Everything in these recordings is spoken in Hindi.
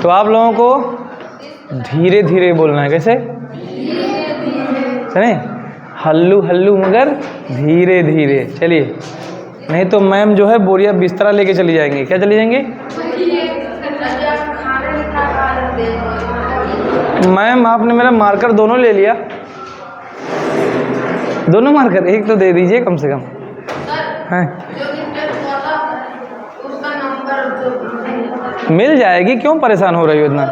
तो आप लोगों को धीरे धीरे बोलना है। कैसे? सुने, हल्लू हल्लू मगर धीरे धीरे। चलिए, नहीं तो मैम जो है बोरिया बिस्तरा लेके चली जाएंगे। क्या चली जाएंगे? मैम आपने मेरा मार्कर दोनों ले लिया, दोनों मार्कर, एक तो दे दीजिए कम से कम। हैं, मिल जाएगी, क्यों परेशान हो रही हो इतना?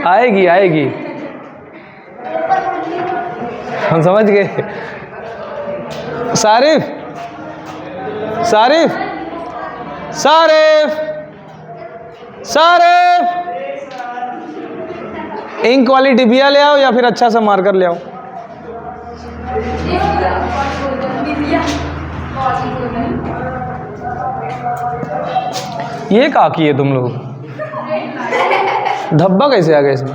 आएगी आएगी, हम समझ गए। सारिफ सारिफ सारिफ सारिफ, इंक वाली डिबिया ले आओ या फिर अच्छा सा मार्कर ले आओ। ये क्या किए तुम लोग? धब्बा कैसे आ गया इसमें?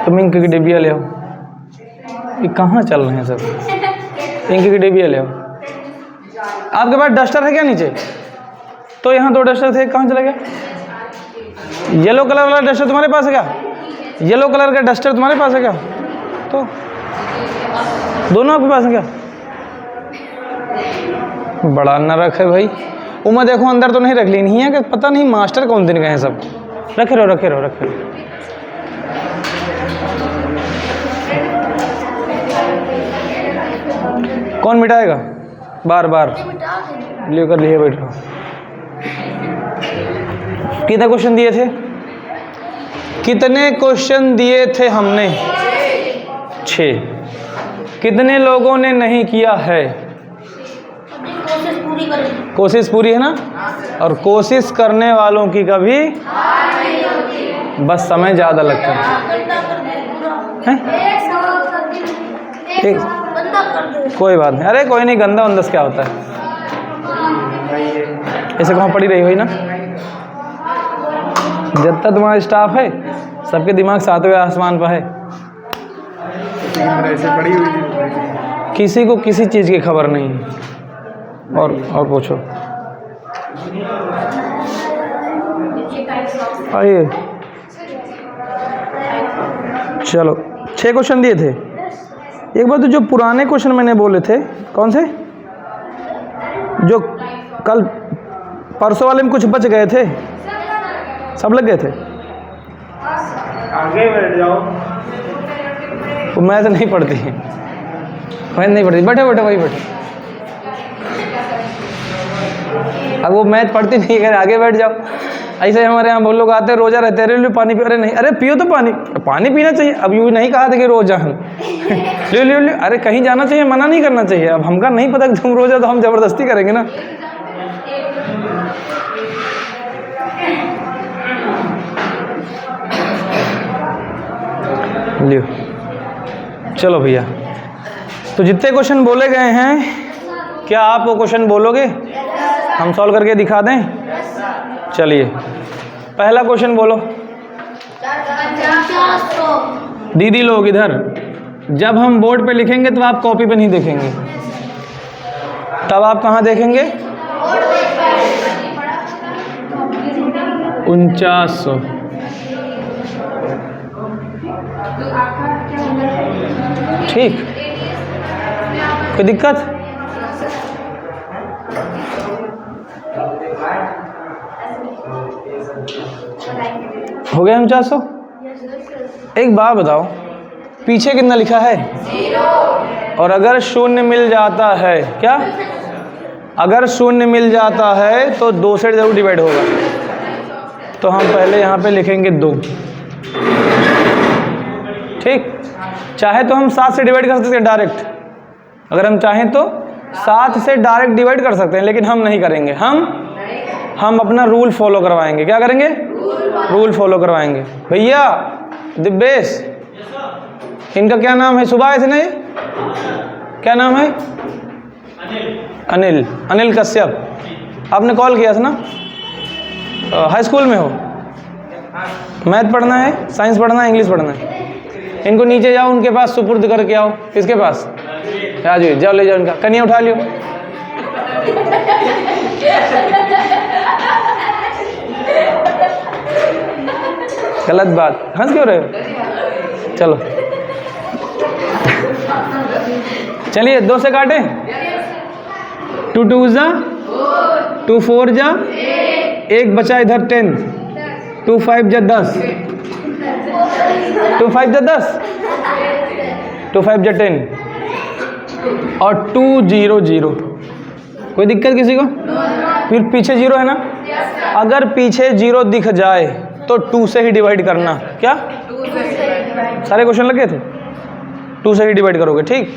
तुम इंक की डिबिया ले आओ। ये कहाँ चल रहे हैं सब? इंक की डिबिया ले आओ। आपके पास डस्टर है क्या नीचे? तो यहाँ 2 डस्टर थे, कहाँ चला गया? येलो कलर वाला डस्टर तुम्हारे पास है क्या? येलो कलर का डस्टर तुम्हारे पास है क्या? तो दोनों आपके पास है क्या? बड़ा नरक है भाई। उमा देखो अंदर तो नहीं रख ली, नहीं है कि पता नहीं मास्टर कौन दिन गए हैं सब। रखे रहो रखे रहो रखे रहो। कौन मिटाएगा? बार बार लेकर लिए बैठ रहो। कितने क्वेश्चन दिए थे? कितने क्वेश्चन दिए थे हमने? 6। कितने लोगों ने नहीं किया है? कोशिश पूरी है ना? और कोशिश करने वालों की कभी बस समय ज़्यादा लगता है। कोई बात नहीं, अरे कोई नहीं, गंदा वंदस क्या होता है? ऐसे कहाँ पड़ी रही हुई ना? जब तक तुम्हारा स्टाफ है सबके दिमाग 7वें आसमान पर है। ऐसे पड़ी हुई, किसी को किसी चीज़ की खबर नहीं है। और पूछो। आइए, चलो 6 क्वेश्चन दिए थे। एक बार तो जो पुराने क्वेश्चन मैंने बोले थे, कौन से जो कल परसों वाले में कुछ बच गए थे, सब लग गए थे। आगे बैठ जाओ। वो मैथ नहीं पढ़ती, मैथ नहीं पढ़ती। बैठे बैठे वही बैठे। अब वो मैथ पढ़ती नहीं है, आगे बैठ जाओ। ऐसे हमारे यहाँ बहुत लोग आते हैं, रोजा रहते हैं, अरे पानी पियो। अरे नहीं, अरे पियो तो पानी, पानी पीना चाहिए। अब यूँ नहीं कहा था कि रोज जान ले ले ले, अरे कहीं जाना चाहिए, मना नहीं करना चाहिए। अब हमका नहीं पता कि तुम रोजा, तो हम जबरदस्ती करेंगे ना। लियो, चलो भैया। तो जितने क्वेश्चन बोले गए हैं, क्या आप वो क्वेश्चन बोलोगे? हम सॉल्व करके दिखा दें? चलिए, पहला क्वेश्चन बोलो। दीदी लोग इधर, जब हम बोर्ड पे लिखेंगे तो आप कॉपी पे नहीं देखेंगे, तब आप कहाँ देखेंगे? 4900। ठीक, कोई दिक्कत? हो गया 4900? एक बात बताओ, पीछे कितना लिखा है? 0। और अगर शून्य मिल जाता है, क्या? अगर शून्य मिल जाता है तो 2 से जरूर डिवाइड होगा। तो हम पहले यहाँ पे लिखेंगे 2। ठीक, चाहे तो हम 7 से डिवाइड कर सकते हैं डायरेक्ट। अगर हम चाहें तो 7 से डायरेक्ट डिवाइड कर सकते हैं, लेकिन हम नहीं करेंगे। हम अपना रूल फॉलो करवाएंगे। क्या करेंगे? रूल फॉलो करवाएंगे। भैया दिव्येश, इनका क्या नाम है? सुबह आए थे ना ये? क्या नाम है? अनिल। अनिल कश्यप। आपने कॉल किया था ना? हाई स्कूल में हो? मैथ पढ़ना है, साइंस पढ़ना है, इंग्लिश पढ़ना है? इनको नीचे जाओ, उनके पास सुपुर्द करके आओ। किसके पास? राजू, जाओ ले जाओ इनका, कन्या उठा लियो। गलत बात, हंस क्यों रहे हो? चलो चलिए 2 से काटें। 2 2 जा 2 4 जा 1 बचा इधर 10, 2 5 जा 10, 2 5 जा 10, 2 5 जा 10 और 2 0 0। कोई दिक्कत किसी को? फिर पीछे 0 है ना, अगर पीछे 0 दिख जाए तो 2 से ही डिवाइड करना। क्या सारे क्वेश्चन लगे थे? 2 से ही डिवाइड करोगे, ठीक।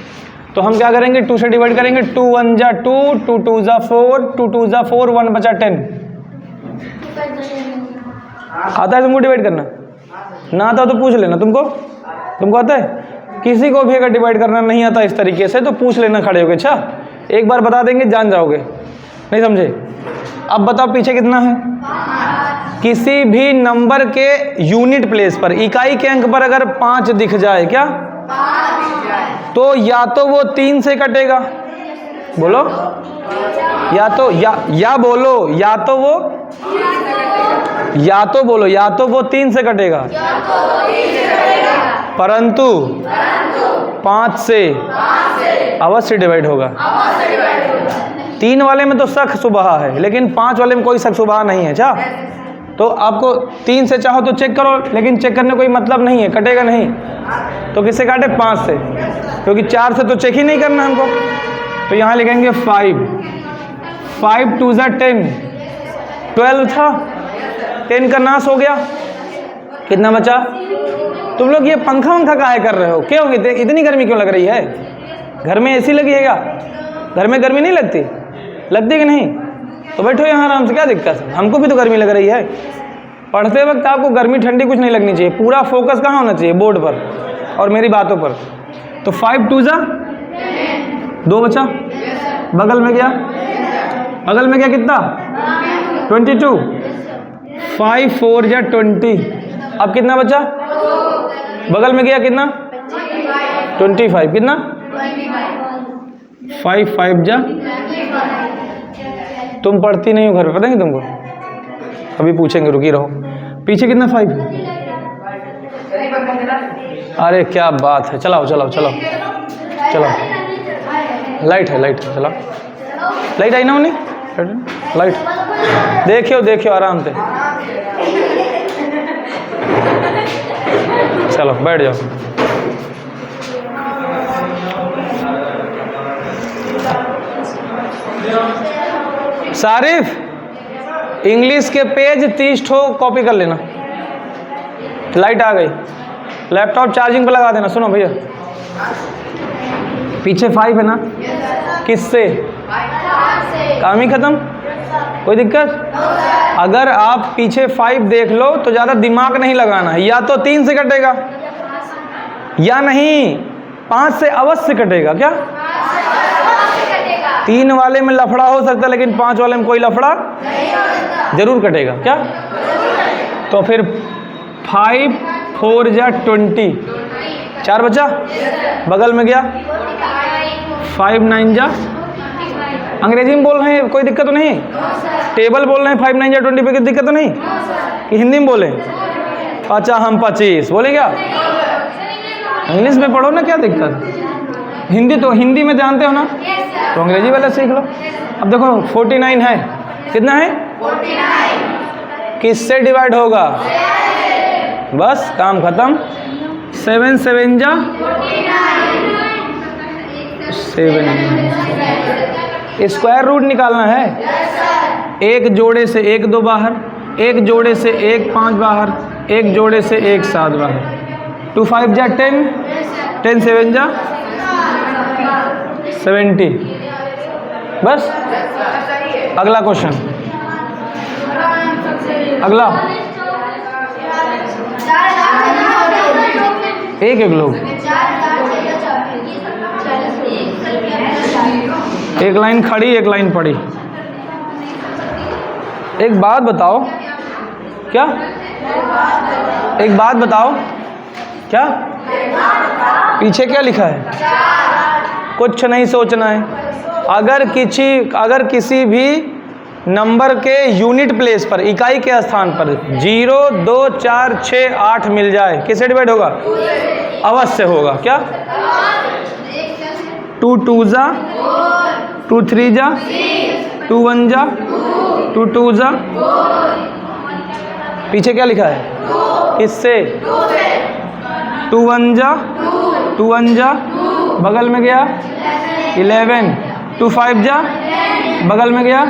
तो हम क्या करेंगे, 2 से डिवाइड करेंगे। 2 1 जा 2, 2 2 जा 4, 2 2 जा 4, 1 बचा 10। आता है तुमको डिवाइड करना? ना आता तो पूछ लेना। तुमको आता है? किसी को भी अगर डिवाइड करना नहीं आता इस तरीके से तो पूछ लेना खड़े होके। अच्छा, एक बार बता देंगे जान जाओगे, नहीं समझे? अब बताओ पीछे कितना है। किसी भी नंबर के यूनिट प्लेस पर, इकाई के अंक पर अगर 5 दिख जाए, क्या तो या तो वो 3 से कटेगा, बोलो या तो या बोलो या तो वो बोलो या तो वो 3 से कटेगा, परंतु 5 से अवश्य डिवाइड होगा। 3 वाले में तो शक सुबह है, लेकिन 5 वाले में कोई शक सुबह नहीं है। अच्छा, तो आपको 3 से चाहो तो चेक करो, लेकिन चेक करने कोई मतलब नहीं है, कटेगा नहीं। तो किससे काटे? 5 से, क्योंकि 4 से तो चेक ही नहीं करना हमको। तो यहाँ लिखेंगे 5, 5 2 जा 10, 12 था, 10 का नाश हो गया, कितना बचा? तुम लोग ये पंखा वंखा काहे कर रहे हो? क्यों इतनी गर्मी क्यों लग रही है? घर में एसी लगी है क्या? घर में गर्मी नहीं लगती? लगती कि नहीं? तो बैठो यहाँ आराम से, क्या दिक्कत है? हमको भी तो गर्मी लग रही है। पढ़ते वक्त आपको गर्मी ठंडी कुछ नहीं लगनी चाहिए, पूरा फोकस कहाँ होना चाहिए? बोर्ड पर और मेरी बातों पर। तो 5 2 जा 2 बचा, बगल में क्या कितना? 22, 5 4 जा 20, अब कितना बचा? बगल में गया कितना? 25, कितना? 5 5 जा, तुम पढ़ती नहीं हो घर पे, पता नहीं तुमको, अभी पूछेंगे, रुकी रहो। पीछे कितना? 5। अरे क्या बात है, चलाओ चलाओ चलाओ चलाओ, लाइट है चलाओ, लाइट आई ना उन्हें, लाइट देखियो आराम से, चलो बैठ जाओ। सारिफ, इंग्लिश के पेज 30 ठो कॉपी कर लेना। लाइट आ गई, लैपटॉप चार्जिंग पे लगा देना। सुनो भैया, पीछे 5 है ना, किससे? काम ही खत्म, कोई दिक्कत? अगर आप पीछे 5 देख लो तो ज़्यादा दिमाग नहीं लगाना है, या तो 3 से कटेगा या नहीं 5 से अवश्य कटेगा। क्या 3 वाले में लफड़ा हो सकता है, लेकिन 5 वाले में कोई लफड़ा जरूर कटेगा। क्या? तो फिर 5 4 जा 20, 4 बचा, बगल में गया 5 9 जा, अंग्रेजी में बोल रहे हैं कोई दिक्कत तो नहीं? टेबल बोल रहे हैं 5 9 जा 20 पे, कोई दिक्कत तो नहीं? कि हिंदी में बोले? अच्छा हम 25 बोले क्या? इंग्लिश में पढ़ो ना, क्या दिक्कत? हिंदी में जानते हो ना, तो अंग्रेजी वाला सीख लो। अब देखो 49 है, कितना है? 49। किससे डिवाइड होगा? बस काम खत्म। 7 7 जा 7, स्क्वायर रूट निकालना है। एक जोड़े से 1 2 बाहर, एक जोड़े से 1 5 बाहर, एक जोड़े से 1 7 बाहर। 2 5 जा 10, 10 7 जा 70। बस अगला क्वेश्चन, अगला एक लोग, एक लाइन खड़ी एक लाइन पड़ी। एक बात बताओ, क्या? एक बात बताओ, क्या? पीछे क्या लिखा है? कुछ नहीं सोचना है। अगर किसी भी नंबर के यूनिट प्लेस पर, इकाई के स्थान पर 0, 2, 4, 6, 8 मिल जाए, किससे डिवाइड होगा? अवश्य होगा। क्या? 2 2 जा, 2 3 जा, 2 1 जा, 2 2 जा। पीछे क्या लिखा है? किससे? 2 1 जा, 2 1 जा, बगल में गया 11, 2 5 जा, बगल में गया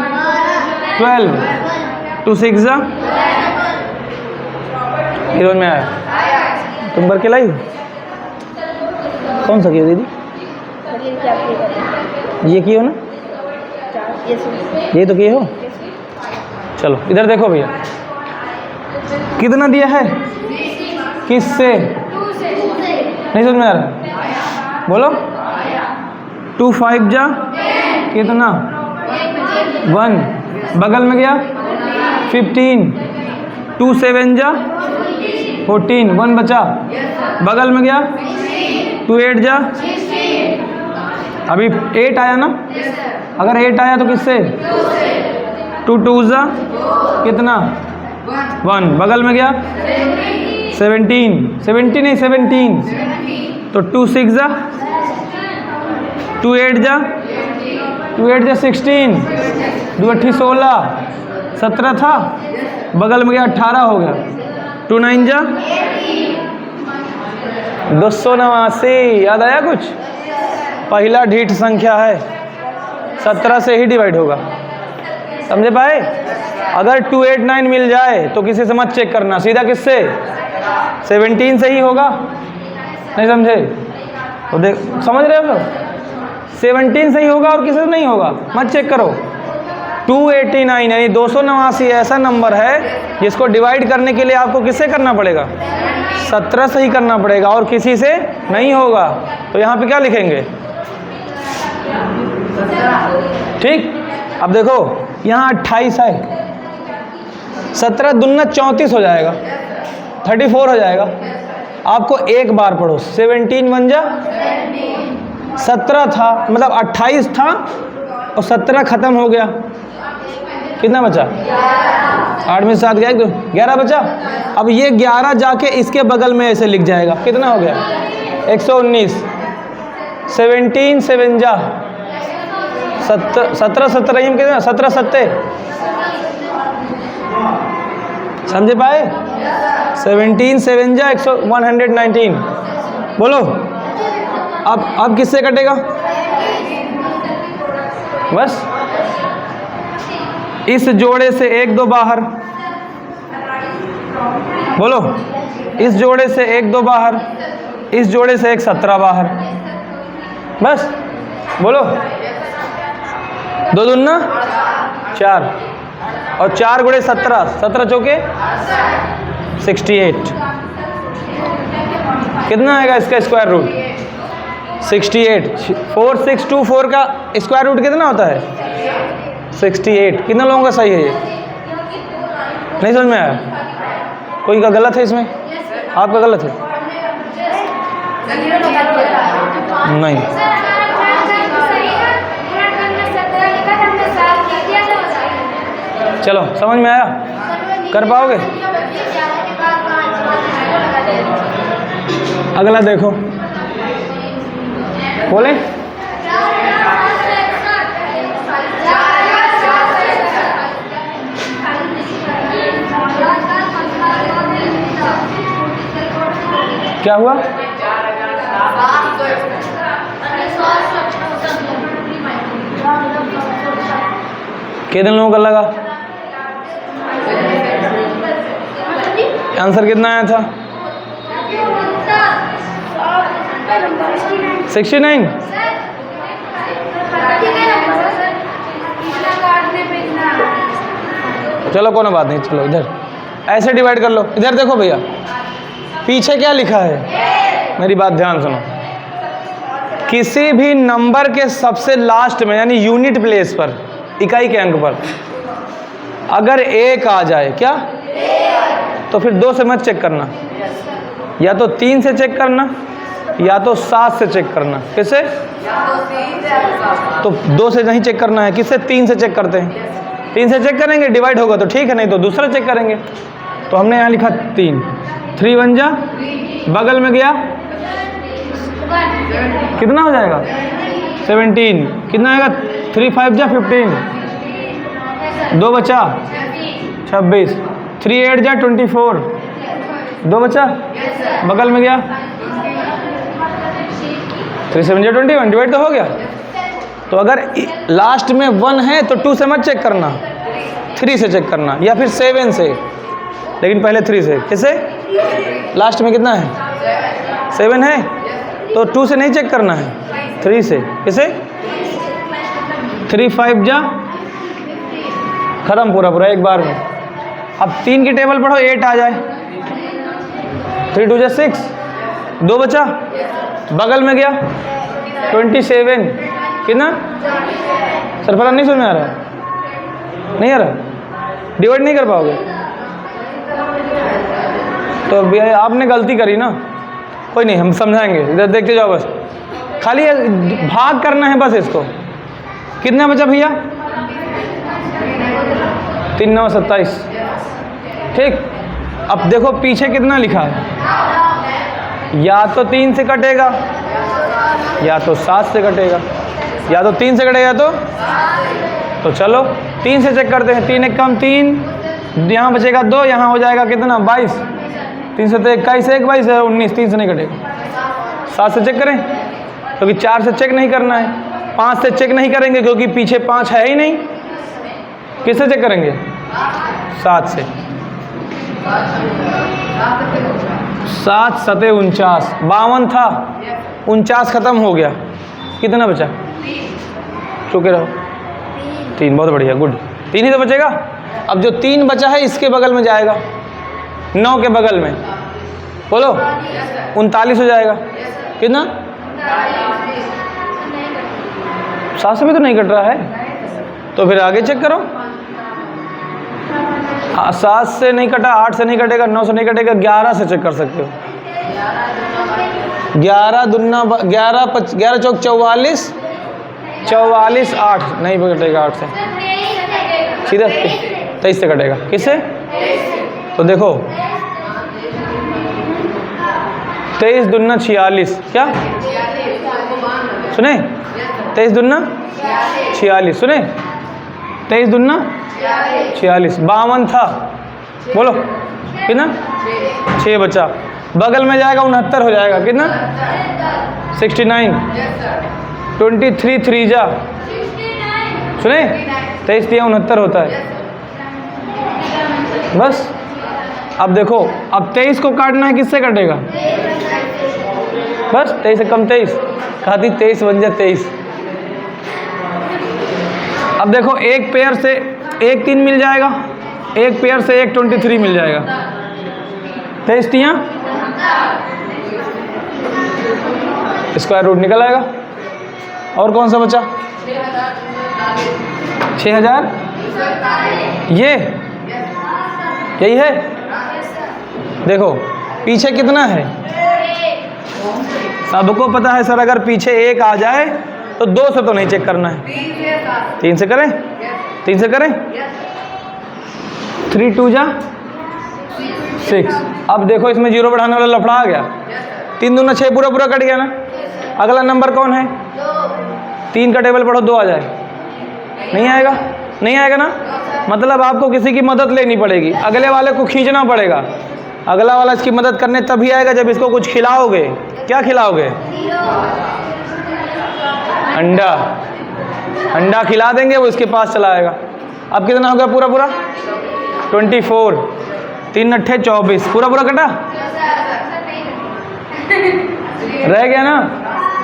12, 2 6 जा। समझ में आया? तुम भर के लाई हो? कौन सा किया दीदी? ये किए हो ना? ये तो किए हो। चलो इधर देखो भैया, कितना दिया है? किससे? नहीं समझ में आ रहा? बोलो। 2 5 जा, कितना? 1, बगल में गया 15, 2 7 जा, 14, 1 बचा, बगल में गया 2 8 जा। अभी 8 आया ना? अगर 8 आया तो किससे? 2 2 जा, कितना? 1, बगल में गया 17, 17 नहीं 17, तो 2 6 जा, 2 8 जा, 2 8 जा 16, 2 8 16, 17 था, बगल में गया 18 हो गया, 2 9 जा 289। याद आया कुछ? पहला ढीठ संख्या है, 17 से ही डिवाइड होगा। समझे पाए? अगर 2 8 9 मिल जाए तो किसी से मत चेक करना, सीधा किससे? 17 से ही होगा। नहीं समझे? तो देख, समझ रहे हो? 17 से ही होगा और किसी से नहीं होगा, मत चेक करो। 289 यानी 289 ऐसा नंबर है जिसको डिवाइड करने के लिए आपको किससे करना पड़ेगा? 17 से ही करना पड़ेगा और किसी से नहीं होगा। तो यहाँ पे क्या लिखेंगे? ठीक। अब देखो यहाँ 28 है, 17 दूना 34 हो जाएगा, 34 हो जाएगा। आपको एक बार पढ़ो, 17 1 जा 17 था, मतलब 28 था और 17 खत्म हो गया, कितना बचा? 8 में 7 गया, 11 बचा। अब ये 11 जाके इसके बगल में ऐसे लिख जाएगा, कितना हो गया? 119। 17 7 जा 17 17 कितना? 17 7। समझे पाए? 17 7 जा 119। बोलो अब किससे कटेगा? बस इस जोड़े से 1 2 बाहर। बोलो, इस जोड़े से 1 2 बाहर, इस जोड़े से 1 17 बाहर। बस बोलो, 2 दूना 4 और 4 गुणे 17, 17 चौके 68। कितना आएगा इसका स्क्वायर रूट? 68। 4624 का स्क्वायर रूट कितना होता है? 68। कितना लोगों का सही है ये? नहीं समझ में आया? कोई का गलत है इसमें? आपका गलत है? नहीं। चलो समझ में आया? कर पाओगे? अगला देखो, बोले क्या हुआ? कितने लोगों का लगा? आंसर कितना आया था? 69। चलो कोई बात नहीं, चलो इधर ऐसे डिवाइड कर लो। इधर देखो भैया, पीछे क्या लिखा है? मेरी बात ध्यान सुनो। किसी भी नंबर के सबसे लास्ट में यानी यूनिट प्लेस पर, इकाई के अंक पर अगर 1 आ जाए, क्या? तो फिर 2 से मत चेक करना, या तो 3 से चेक करना या तो 7 से चेक करना। किससे? तो 2 से नहीं चेक करना है, किससे? 3 से चेक करते हैं। 3 से चेक करेंगे, डिवाइड होगा तो ठीक है, नहीं तो दूसरा चेक करेंगे। तो हमने यहाँ लिखा 3, 3 1 जा, बगल में गया कितना हो जाएगा 17, कितना आएगा 3 5 जा 15, 2 बचा 26, 3 8 जा 24, 2 बचा बगल में गया 3 7 जा 21, डिवाइड तो हो गया। तो अगर लास्ट में 1 है तो 2 से मत चेक करना, 3 से चेक करना, या फिर 7 से, लेकिन पहले 3 से। किसे? लास्ट में कितना है 7 है, तो 2 से नहीं चेक करना है, 3 से। किसे? 3 5 जा, खत्म पूरा एक बार में। अब 3 की टेबल पढ़ो, 8 आ जाए, 3 2 जा 6, 2 बचा बगल में गया 27, कितना? सरफराज नहीं समझ में आ रहा है? नहीं आ रहा? डिवाइड नहीं कर पाओगे तो भैया आपने गलती करी ना, कोई नहीं, हम समझाएंगे, इधर देखते जाओ, बस खाली भाग करना है बस इसको। कितना बचा भैया? 3 9 27, ठीक। अब देखो पीछे कितना लिखा है, या तो 3 से कटेगा या तो 7 से कटेगा, या तो 3 से कटेगा तो चलो 3 से चेक करते हैं। 3 1 कम 3, यहाँ बचेगा 2, यहाँ हो जाएगा कितना 22, 3 से तो 21 1 22 है 19, 3 से नहीं कटेगा। 7 से चेक करें क्योंकि 4 से चेक नहीं करना है, 5 से चेक नहीं करेंगे क्योंकि पीछे 5 है ही नहीं। किससे चेक करेंगे? 7 से। 7 7 49, 52 था, 49 खत्म हो गया, कितना बचा? चुके रहो 3, बहुत बढ़िया, गुड, 3 ही तो बचेगा। अब जो 3 बचा है इसके बगल में जाएगा, 9 के बगल में, बोलो 39 हो जाएगा, कितना? 7 से भी तो नहीं कट रहा है, तो फिर आगे चेक करो। 7 से नहीं कटा, 8 से नहीं कटेगा, 9 से नहीं कटेगा, 11 से चेक कर सकते हो। 11 दूना 11 चौक 44, 44 8 नहीं कटेगा, 8 से सीधा 23 से कटेगा। किससे? तो देखो 23 दूना 46, क्या सुने? 23 दूना 46, सुने? 23 दूना 46, 52 था, बोलो कितना? 6 बचा, बगल में जाएगा 69 हो जाएगा, कितना? 69, 23 3 जा, सुने? 23 दिया 69 होता है। बस अब देखो, अब 23 को काटना है, किससे कटेगा? बस 23 से कम 23, कहा थी 23 बन जा 23। अब देखो एक पेयर से 1 3 मिल जाएगा, एक पेयर से 1 23 मिल जाएगा, 23 तियाँ स्क्वायर रूट निकल आएगा। और कौन सा बचा? 6000, ये यही है। देखो पीछे कितना है, सबको पता है सर, अगर पीछे 1 आ जाए तो 2 से तो नहीं चेक करना है, 3 से करें, 3 से करें, 3 2 जा 6। अब देखो इसमें 0 बढ़ाने वाला लफड़ा आ गया, 3 दूना 6, पूरा कट गया ना। अगला नंबर कौन है? 3 का टेबल पढ़ो, 2 आ जाए, नहीं आएगा, नहीं आएगा ना, मतलब आपको किसी की मदद लेनी पड़ेगी, अगले वाले को खींचना पड़ेगा। अगला वाला इसकी मदद करने तभी आएगा जब इसको कुछ खिलाओगे। क्या खिलाओगे? अंडा, अंडा खिला देंगे, वो इसके पास चला आएगा। अब कितना हो गया? पूरा 24, 3 अट्ठे 24, पूरा कटा, रह गया ना,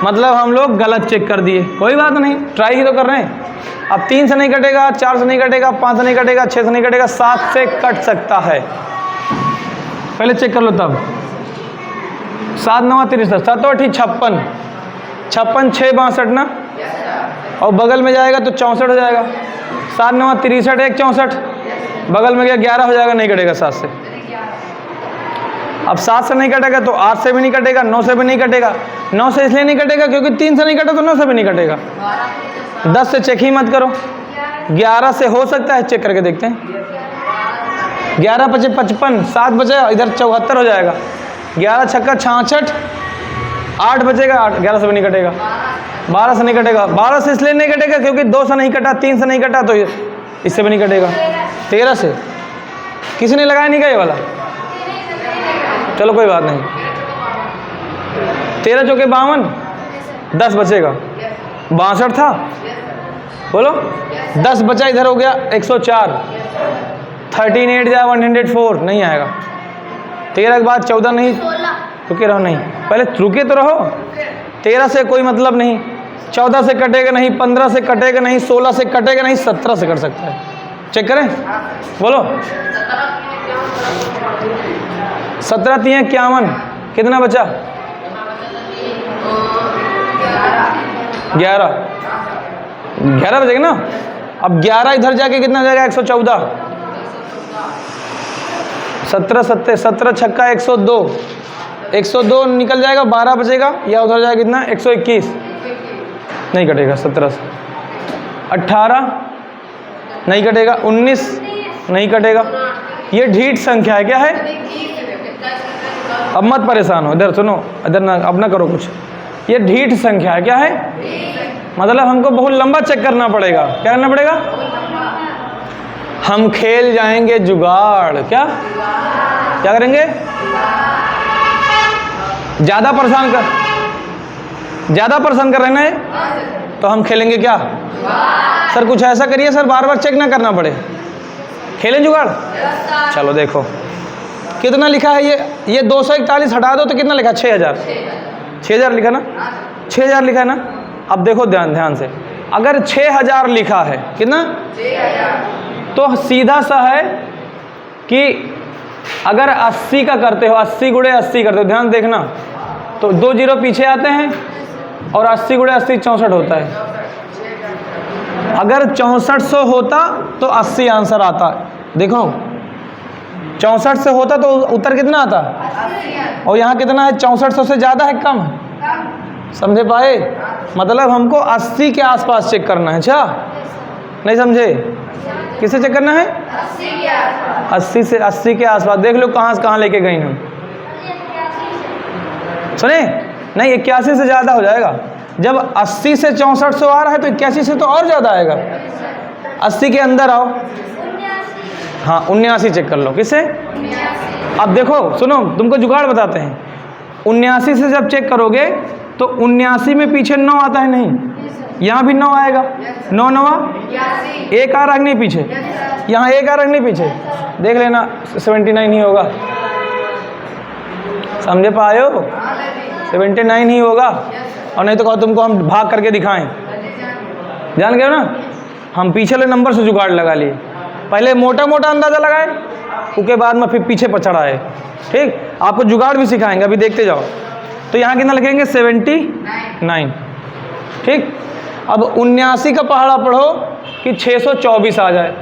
मतलब हम लोग गलत चेक कर दिए। कोई बात नहीं, ट्राई ही तो कर रहे हैं। अब 3 से नहीं कटेगा, 4 से नहीं कटेगा, 5 से नहीं कटेगा, 6 से नहीं कटेगा, 7 से कट सकता है। पहले चेक कर लो तब। 7 9 30, 7 8 56, 56 6 62 ना, और बगल में जाएगा तो 64 हो जाएगा। 7 9 63 1 64, बगल में गया 11 हो जाएगा, नहीं कटेगा 7 से। अब 7 से नहीं कटेगा तो 8 से भी नहीं कटेगा, 9 से भी नहीं कटेगा। 9 से इसलिए नहीं कटेगा क्योंकि 3 से नहीं कटा तो 9 से भी नहीं कटेगा। 10 से चेक ही मत करो, 11 से हो सकता है, चेक करके देखते हैं। 11 पचे 55, 7 बचे, इधर 74 हो जाएगा। 11 छक्का 66, 8 बचेगा, 11 से भी नहीं कटेगा, 12 से नहीं कटेगा। 12 से इसलिए नहीं कटेगा क्योंकि 2 से नहीं कटा, 3 से नहीं कटा, तो इससे भी नहीं कटेगा। 13 से किसी ने लगाया नहीं क्या ये वाला? चलो कोई बात नहीं। 13 चौके 52, 10 बचेगा। 62 था, बोलो 10 बचा, इधर हो गया 104। 13 8 जा 104, नहीं आएगा। 13 के बाद 14 नहीं, रुके रहो, नहीं पहले रुके तो रहो। 13 से कोई मतलब नहीं, 14 से कटेगा नहीं, 15 से कटेगा नहीं, 16 से कटेगा नहीं, 17 से कट सकता है। चेक करें, बोलो 17 3 51, कितना बचा? 11 बचेगा ना। अब 11 इधर जाके कितना जाएगा? 114। 17 छक्का 102, 102 निकल जाएगा, 12 बचेगा, या उधर जाएगा कितना? 121, नहीं कटेगा। 17 से 18 नहीं कटेगा, 19 नहीं कटेगा। ये ढीठ संख्या है, क्या है? अब मत परेशान हो, इधर सुनो, इधर ना, अब ना करो कुछ। ये ढीठ संख्या है, क्या है? मतलब हमको बहुत लंबा चेक करना पड़ेगा। क्या करना पड़ेगा? हम खेल जाएंगे जुगाड़। क्या करेंगे? ज़्यादा परेशान कर रहे हैं, तो हम खेलेंगे क्या? सर कुछ ऐसा करिए सर, बार बार चेक ना करना पड़े, खेलें जुगाड़। चलो देखो कितना लिखा है। ये 241 हटा दो तो कितना लिखा? 6000। 6000 लिखा ना? 6000 लिखा है ना? अब देखो ध्यान से, अगर 6000 लिखा है, कितना? 6000, तो सीधा सा है कि अगर 80 का करते हो, 80 गुणे 80 करते हो, ध्यान देखना, तो 2 जीरो पीछे आते हैं और 80 गुणे 80 64 होता है। अगर 6400 होता तो 80 आंसर आता। देखो 64 से होता तो उत्तर कितना आता? और यहाँ कितना है? 6400 से ज़्यादा है, कम है? समझे पाए? मतलब हमको 80 के आसपास चेक करना है। अच्छा नहीं समझे? किसे चेक करना है? 80 से 80 के आसपास। देख लो कहाँ लेके गई हम। सुने नहीं, 81 से ज़्यादा हो जाएगा। जब 80 से 6400 आ रहा है तो 81 से तो और ज़्यादा आएगा। 80 के अंदर आओ, हाँ 79 चेक कर लो। किससे? अब देखो सुनो, तुमको जुगाड़ बताते हैं। 79 से जब चेक करोगे तो 79 में पीछे 9 आता है, नहीं? यहाँ भी 9 आएगा। 9 9 एक आ रहा नहीं पीछे, यहाँ एक आ रहा नहीं पीछे, देख लेना 79 ही होगा। समझे पाए हो? 79 ही होगा। और नहीं तो कहो तुमको हम भाग करके दिखाएं। जान गए ना? हम पीछे वाले नंबर से जुगाड़ लगा लिए। पहले मोटा मोटा अंदाज़ा लगाए, उसके बाद में फिर पीछे पछड़ा है। ठीक, आपको जुगाड़ भी सिखाएंगे, अभी देखते जाओ। तो यहाँ कितना लिखेंगे? 79। ठीक, अब 79 का पहाड़ा पढ़ो कि 624 आ जाए।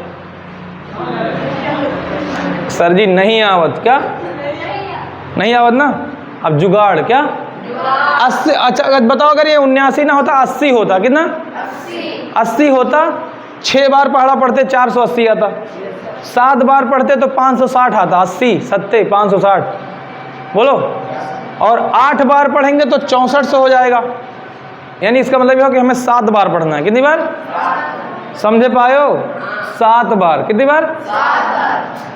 सर जी नहीं आवत। क्या नहीं आवत ना? अब जुगाड़ क्या? 80। अच्छा बताओ, अगर ये 79 ना होता 80 होता, कितना? 80 होता। 6 बार पहाड़ा पढ़ते 480 आता। 7 बार पढ़ते तो 560 आता। 80 7 560, बोलो। और 8 बार पढ़ेंगे तो 6400 हो जाएगा। यानी इसका मतलब यह हो कि हमें 7 बार पढ़ना है। कितनी बार? समझे पाए हो? 7 बार। कितनी बार?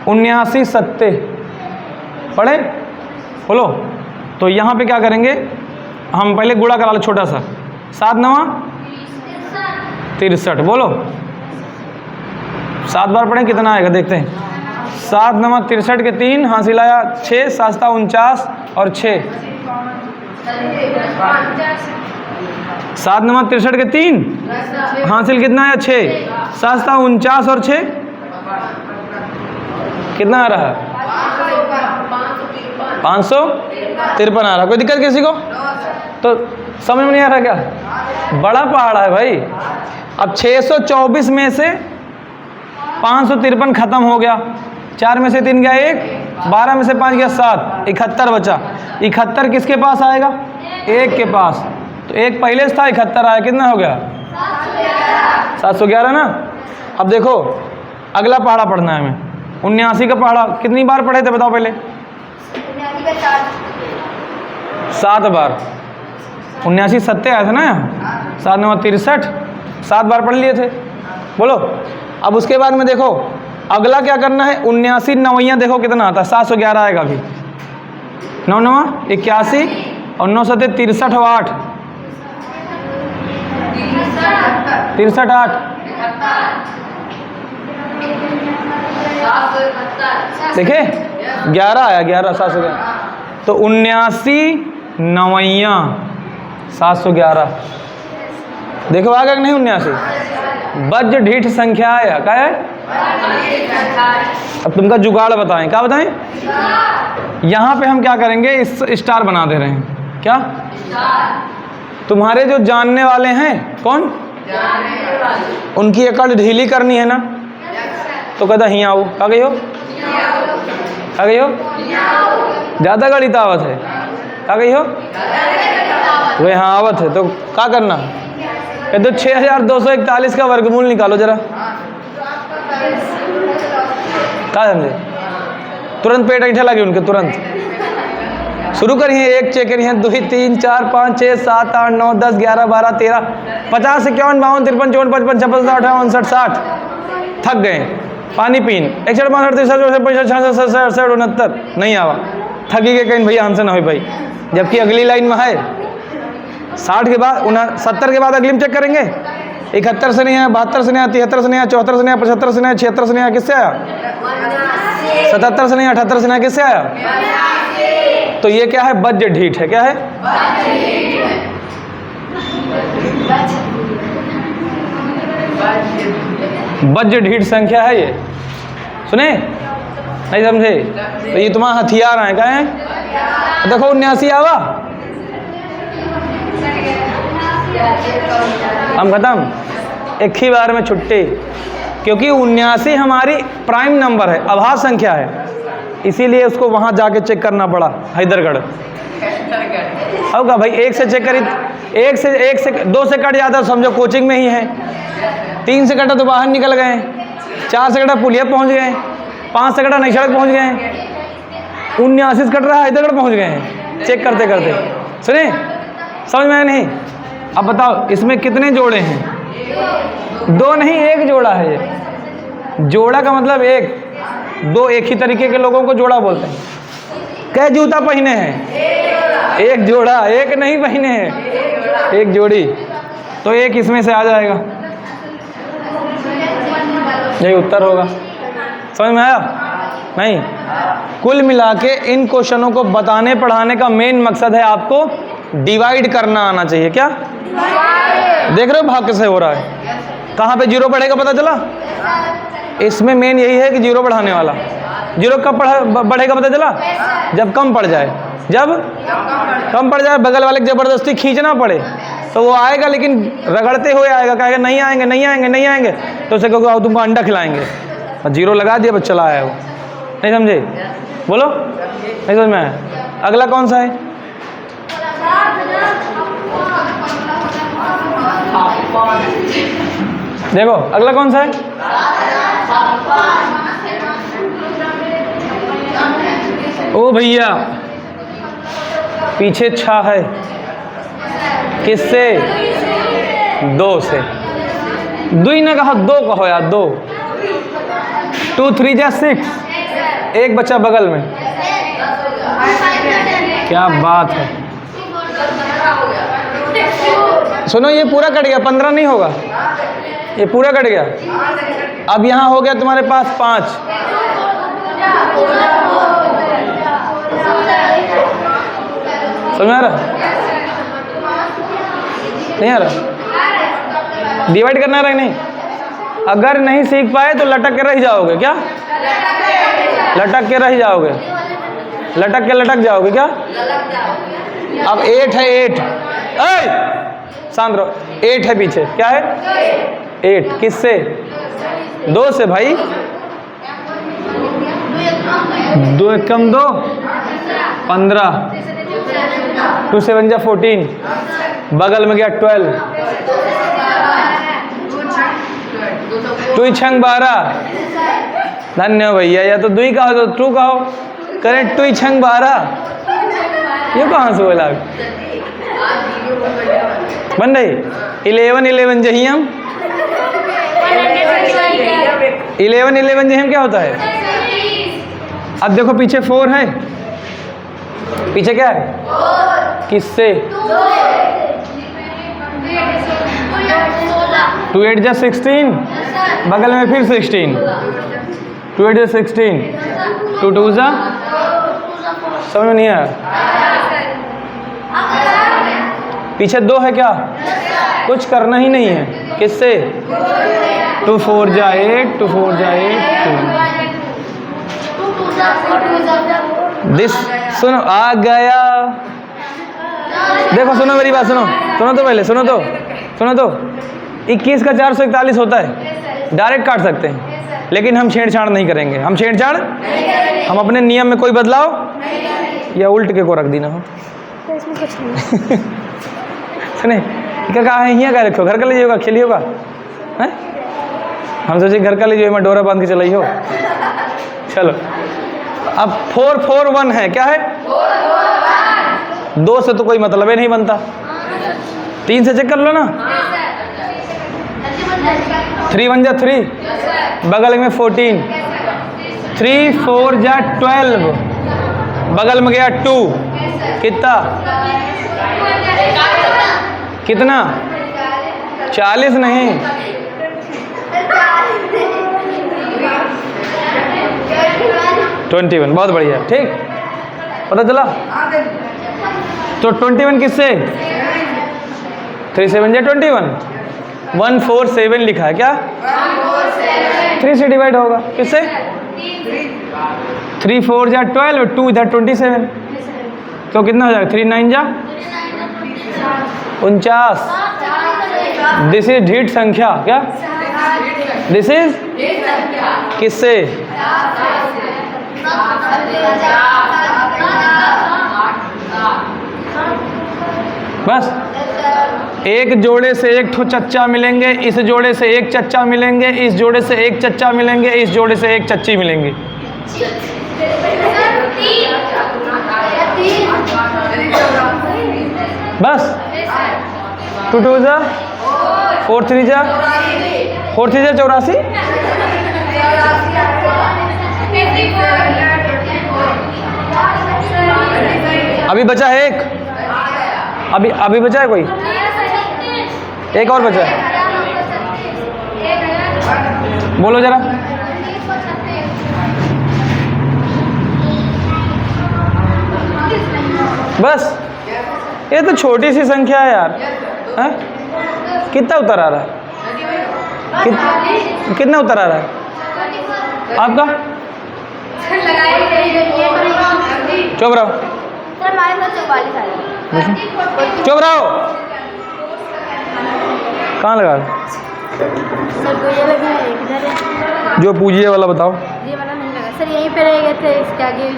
79 7 पढ़े, बोलो। तो यहाँ पे क्या करेंगे हम? पहले गुणा करा लो छोटा सा। 7 9 63, बोलो। 7 बार पढ़ें, कितना आएगा देखते हैं। 7 9 63 के 3 हासिल आया 6, 7 49 और 6। 7 9 63 के 3 हासिल कितना आया? 6, 7 49 और 6 कितना आ रहा है? 553 आ रहा। कोई दिक्कत किसी को? तो समझ में नहीं आ रहा क्या? बड़ा पहाड़ा है भाई। अब 624 में से 553 खत्म हो गया। 4 में से 3 गया 1, 12 में से 5 गया 7, 71 बचा। 71 किसके पास आएगा? 1 के पास। तो 1 पहले से था, 71 आया, कितना हो गया? 711 ना। अब देखो अगला पहाड़ा पढ़ना है हमें। 79 का पहाड़ा कितनी बार पढ़े थे बताओ पहले? 7 बार। 79 सत्य आया था ना यहाँ, 7 9 63, 7 बार पढ़ लिए थे। बोलो अब उसके बाद में देखो अगला क्या करना है। 79 नवैया देखो कितना आता है, 711 आएगा अभी। 9 9 81 और 9 7 63 और 8 63 8 देखे 11 आया, 11 711। तो 79 नवैया 711 देखो आ गया कि नहीं? 79 वज्र ढीठ संख्या है। क्या है? अब तुमका जुगाड़ बताएं। क्या बताएं? यहाँ पे हम क्या करेंगे, इस स्टार बना दे रहे हैं। क्या? तुम्हारे जो जानने वाले हैं कौन? उनकी अकड़ ढीली करनी है ना, तो कहता ही आओ। क्या गई हो? क्या गई हो? ज़्यादा गणित आवत है। क्या गई हो? वही हाँ आवत है। तो क्या करना? कहते 6241 का वर्गमूल निकालो जरा। क्या समझे? तुरंत पेट ऐठे लगे उनके, तुरंत शुरू करिए। 1 चेक करिए, 2 3 4 5 6 7 8 9 10 11 12 13 50 51 52 53 54 55 56 58 59 60। थक गए, पानी पीन। 61 62 63 64 65 66 67 69 नहीं आवा। थकी गए कहीं भैया हमसे ना हो भाई। जबकि अगली लाइन में है 60 के बाद 70 के बाद अगली में चेक करेंगे। 71 से नहीं आया, 72 से नहीं आया, 73 से नहीं आया, 74 से नहीं आया, 75 से नहीं आया, 76 से नहीं आया। किससे आया? 77 से नहीं आया, 78 से नहीं आया। किससे आया? तो ये क्या है? वज्र ढीठ है। क्या है? वज्र ढीठ संख्या है ये। सुने नहीं समझे? तो ये तुम्हारा हथियार है। क्या है? देखो 79 आवा, हम खत्म। एक ही बार में छुट्टी, क्योंकि 79 हमारी प्राइम नंबर है, आभास संख्या है, इसीलिए उसको वहां जाके चेक करना पड़ा हैदरगढ़। होगा भाई, 1 से चेक करी, 1 से 2 से कट जाता समझो कोचिंग में ही है, 3 से कटा तो बाहर निकल गए, 4 से कटा पुलिया पहुंच गए, 5 से कटा नई सड़क पहुंच गए, 79 से कट रहा हैदरगढ़ पहुंच गए हैं चेक करते करते। सुने समझ में आया नहीं? अब बताओ इसमें कितने जोड़े हैं? 2 नहीं, 1 जोड़ा है ये। जोड़ा का मतलब 1, 2 एक ही तरीके के लोगों को जोड़ा बोलते हैं। कै जूता पहने हैं? 1 जोड़ा। 1 नहीं पहने हैं, 1 जोड़ी। तो 1 इसमें से आ जाएगा, यही उत्तर होगा। समझ में आया नहीं? कुल मिला के इन क्वेश्चनों को बताने पढ़ाने का मेन मकसद है आपको डिवाइड करना आना चाहिए। क्या देख रहे हो भाग कैसे हो रहा है? कहाँ पे जीरो बढ़ेगा पता चला? इसमें मेन यही है कि जीरो बढ़ाने वाला। जीरो कब बढ़ेगा पता चला? जब कम पड़ जाए। जब कम पड़ जाए, बगल वाले जबरदस्ती खींचना पड़े तो वो आएगा, लेकिन रगड़ते हुए आएगा। कहेगा नहीं आएंगे नहीं आएंगे नहीं आएंगे, तो उसे कहोगे आओ तुमको अंडा खिलाएंगे, और जीरो लगा दिया बस चला आया वो। नहीं समझे? बोलो नहीं समझ में आया? अगला कौन सा है? देखो अगला कौन सा है? ओ भैया पीछे 6 है। किससे? 2 से। 2 ने कहा 2 कहो यार, 2 2 3 जा 6, 1 बच्चा बगल में। क्या बात है? सुनो ये पूरा कट गया, 15 नहीं होगा, ये पूरा कट गया। अब यहाँ हो गया तुम्हारे पास 5। समझ आ रहा? नहीं आ रहा? डिवाइड करना है नहीं? अगर नहीं सीख पाए तो लटक के रह जाओगे। क्या लटक के रह जाओगे? लटक के लटक जाओगे क्या? अब 8 है, 8 शांत रहो। 8 है पीछे। क्या है? 8 किससे? 2 से भाई। 2 कम 2 15, 2 7 जा 14, बगल में गया 12। टू छंग 12। धन्य हो भैया, या तो दुई कहो तो टू कहो, करें टू छंग 12। ये कहाँ से बोला बन रही 11 जही हम 11 जही हम क्या होता है? अब देखो पीछे 4 है, पीछे क्या है? किससे? 2 8 जा 16, बगल में फिर 16, 2 8 जा 16, 2 2 जा, समझ में नहीं आया? पीछे 2 है क्या? कुछ करना ही नहीं है। किससे? 2 4 जा 8, 2 4 जा 8, 2। दिस सुनो, आ गया। देखो सुनो मेरी बात, सुनो तो पहले, सुनो तो 21 का 441 होता है, डायरेक्ट काट सकते हैं, लेकिन हम छेड़छाड़ नहीं करेंगे। हम अपने नियम में कोई बदलाव या उल्ट के को रख दी ना हो। सुने क्या कहा है? यहाँ का रखो, घर का ले जाइएगा, खेलिए होगा। हम सोचे घर का ले जाइए, मैं डोरा बांध के चलाई हो। चलो अब 4 4 1 है, क्या है? 2 से तो कोई मतलब ही नहीं बनता, 3 से चेक कर लो ना। 3 1 जा 3, बगल में 14, 3 4 जा 12, बगल में गया 2, कितना 40 नहीं, 21। बहुत बढ़िया, ठीक पता चला। तो 21 किससे? 3 7 जा 21, 1 4 7 लिखा है क्या? 3 से डिवाइड होगा, किससे? 3 4 जा 12, 2 इधर 27, तो कितना हो जाएगा? 3 9 जा 49। दिस इज ढीठ संख्या, क्या? दिस इज किससे? बस एक जोड़े से एक ठो चच्चा मिलेंगे, इस जोड़े से एक चच्चा मिलेंगे, इस जोड़े से एक चच्चा मिलेंगे, इस जोड़े से एक चच्ची मिलेंगी। बस 2 2 जा 4 3 जा 84। अभी बचा है एक, अभी बचा है कोई, एक और बचा है, बोलो जरा। बस ये तो छोटी सी संख्या है यार, है? कितना उत्तर आ रहा है? कितना उत्तर आ रहा है आपका? चुप रहो, चुप रहो। कहाँ लगा? जो पूजिए वाला बताओ। ये वाला नहीं लगा सर, यहीं पे रह गए थे, इसके आगे।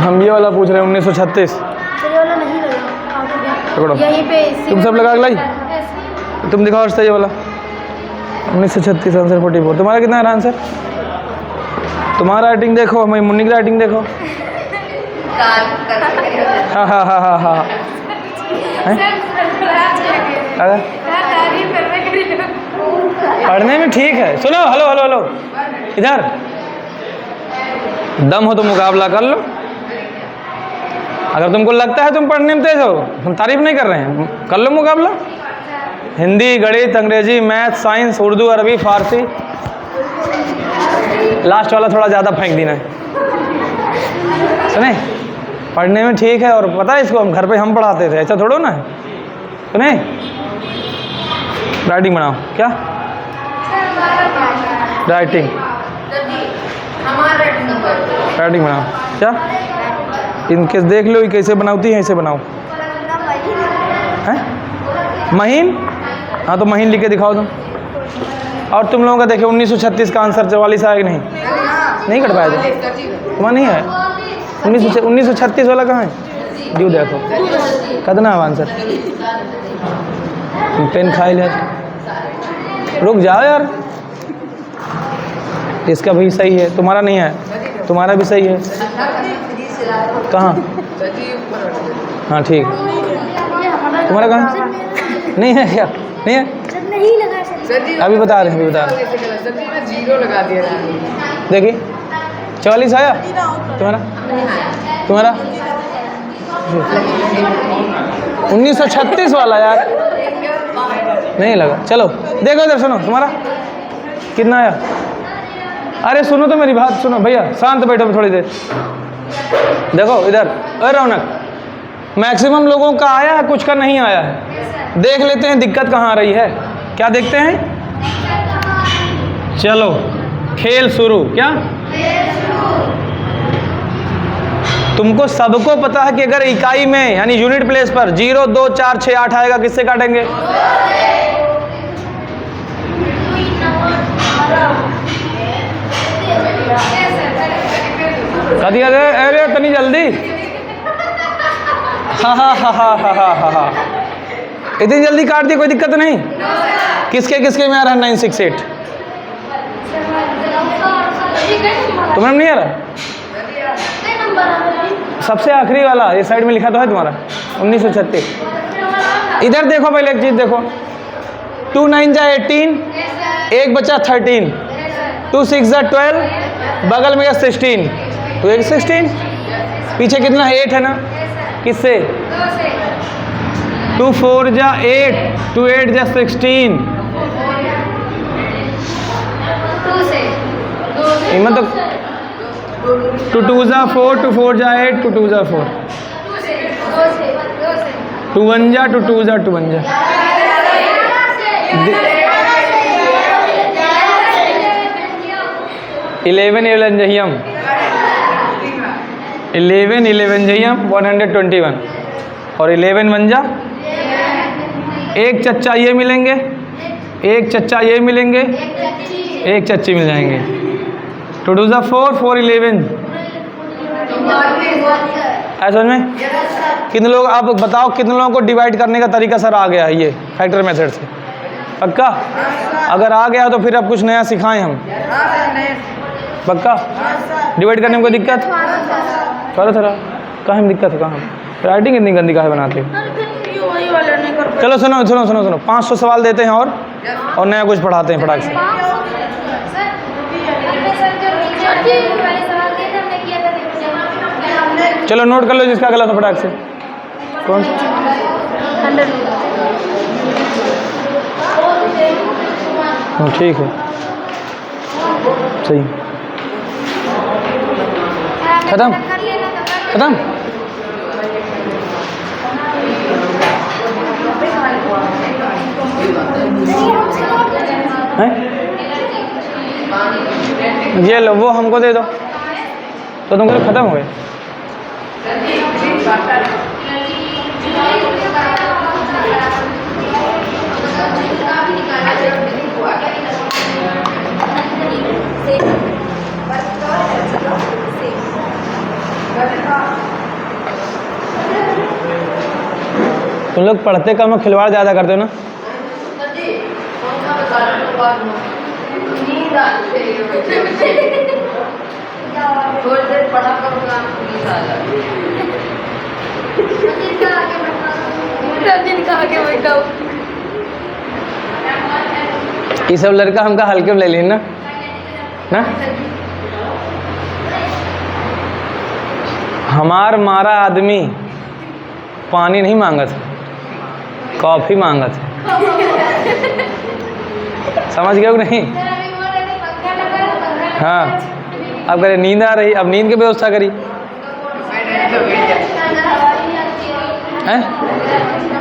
हम ये वाला पूछ रहे हैं 1936। सर ये वाला नहीं लगा, पकड़ो यहीं पे। तुम सब लगा लाई, तुम दिखाओ अर्षा ये वाला 1936 आंसर 44। तुम्हारा कितना है आंसर? तुम्हारा राइटिंग देखो, हमारी मुन्नी की राइटिंग देखो। हाँ हाँ हाँ हाँ हाँ, पढ़ने में ठीक है। सुनो, हेलो हेलो हेलो, इधर दम हो तो मुकाबला कर लो। अगर तुमको लगता है तुम पढ़ने में तेज हो, हम तारीफ नहीं कर रहे हैं, कर लो मुकाबला। हिंदी, गणित, अंग्रेजी, मैथ, साइंस, उर्दू, अरबी, फारसी। लास्ट वाला थोड़ा ज़्यादा फेंक देना है, सुने? पढ़ने में ठीक है, और पता है इसको हम घर पे हम पढ़ाते थे, ऐसा थोड़ा ना है। सुने? राइटिंग बनाओ, क्या राइटिंग? राइटिंग बनाओ, क्या? इनके देख लो ये कैसे बनाती हैं, ऐसे बनाओ। हैं? महीन? हाँ तो महीन लिख के दिखाओ तुम। और तुम लोगों का देखो 1936 का आंसर 44 आया कि नहीं? नहीं कर पाया तुम्हारा नहीं है? 1936 वाला कहाँ है? ड्यू देखो कितना है आंसर। पेन खा लिया रुक जाओ यार, इसका भी सही है, तुम्हारा नहीं है, तुम्हारा भी सही है। कहाँ? हाँ ठीक, तुम्हारा कहाँ? नहीं है क्या? नहीं है, नहीं लगा सर। अभी बता रहे हैं, अभी बता रहे हैं। जीरो लगा दिया। देखिए 44 आया तुम्हारा, तुम्हारा 1936 वाला यार नहीं लगा। चलो देखो इधर, सुनो तुम्हारा कितना आया। अरे सुनो तो मेरी बात सुनो भैया, शांत बैठो थोड़ी देर। देखो इधर, अरे रौनक, मैक्सिमम लोगों का आया है, कुछ का नहीं आया है। देख लेते हैं दिक्कत कहाँ आ रही है, क्या देखते हैं। चलो खेल शुरू। क्या तुमको सबको पता है कि अगर इकाई में यानी यूनिट प्लेस पर 0, 2, 4, 6, 8 आएगा, किससे काटेंगे? कह दिया अरे इतनी जल्दी, हाँ हाँ हाँ हाँ हाँ हाँ हाँ हाँ, इतनी जल्दी काट दी, कोई दिक्कत नहीं। किसके किसके में आ रहा है 968? तुम्हें नहीं आ रहा? सबसे आखिरी वाला ये साइड में लिखा तो है तुम्हारा 1936। इधर देखो पहले एक चीज देखो, 2 9 जा 18, एक बचा 13, 2 6 जा 12, बगल में 16, 2 1 16, पीछे कितना 8 है ना, किससे? 2 4 जा 8, 2 8 जा 16, मतलब 2 2 जा 4, 2 4 जा 8, 2 2 जा 4, 2 1 जा 2 2 जा 2 1 जा। 11 11 जहियम 11 11 जहियम 121 और 11 1 जा, एक चच्चा ये मिलेंगे, एक चच्चा ये मिलेंगे, एक चच्ची मिल जाएंगे। 2 2 जा 4, 4 11। ऐसा में कितने लोग, आप बताओ कितने लोगों को डिवाइड करने का तरीका सर आ गया है ये फैक्टर मेथड से? पक्का? अगर आ गया तो फिर अब कुछ नया सिखाएं हम। पक्का? डिवाइड करने में कोई दिक्कत? थोड़ा थोड़ा कहाँ में दिक्कत है? कहाँ राइटिंग इतनी गंदी काहे बनाते हो? चलो सुनो सुनो सुनो सुनो, 500 सवाल देते हैं और नया कुछ पढ़ाते हैं फटाक से। चलो नोट कर लो जिसका गलत हो फटाक से। कौन सा? ठीक है, सही, खत्म खत्म। हैं? ये लो, वो हमको दे दो तो तुमको खत्म हो गए। तुम लोग पढ़ते कम और खिलवाड़ ज़्यादा करते हो ना? ये सब लड़का हमका हल्के में ले ली ना ना। हमार मारा आदमी पानी नहीं मांगा था, कॉफ़ी मांगा था। समझ गए कि नहीं? हाँ, अब करे नींद आ रही, अब नींद की व्यवस्था करी हैं?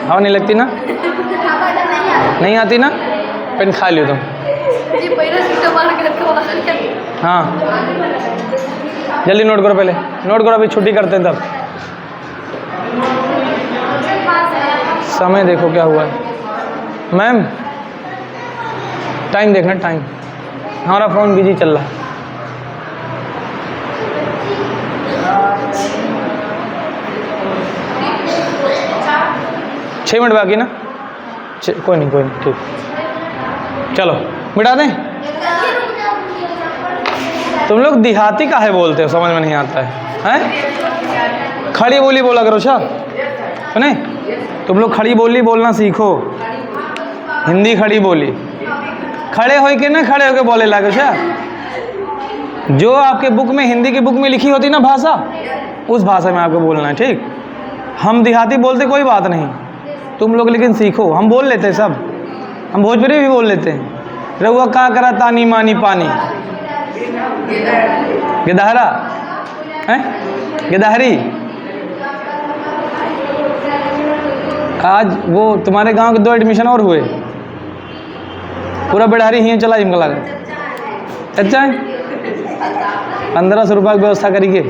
हवा नहीं लगती ना? नहीं आती ना? पेन खा लियो तुम। हाँ जल्दी नोट करो, पहले नोट करो, अभी छुट्टी करते हैं तब। समय देखो क्या हुआ है मैम, टाइम देखना, टाइम। हमारा फ़ोन बिजी चल रहा है। छः मिनट बाकी ना? कोई नहीं ठीक। चलो मिटा दें। तुम लोग देहाती काहे बोलते हो, समझ में नहीं आता है हैं? खड़ी बोली बोला करो अच्छा, सुने? तुम लोग खड़ी बोली बोलना सीखो, हिंदी खड़ी बोली। खड़े हो के ना खड़े होके बोले लागे अच्छा। जो आपके बुक में, हिंदी की बुक में लिखी होती ना भाषा, उस भाषा में आपको बोलना है, ठीक? हम देहाती बोलते कोई बात नहीं, तुम लोग लेकिन सीखो। हम बोल लेते हैं सब, हम भोजपुरी भी बोल लेते हैं। रउआ का करा तानी मानी पानी, गिदहरा हैं, गिदहरी। आज वो तुम्हारे गांव के 2 एडमिशन और हुए, पूरा बिड़ारी ही चला जिमका लगा। अच्छा है, 1500 रुपये की व्यवस्था करिए।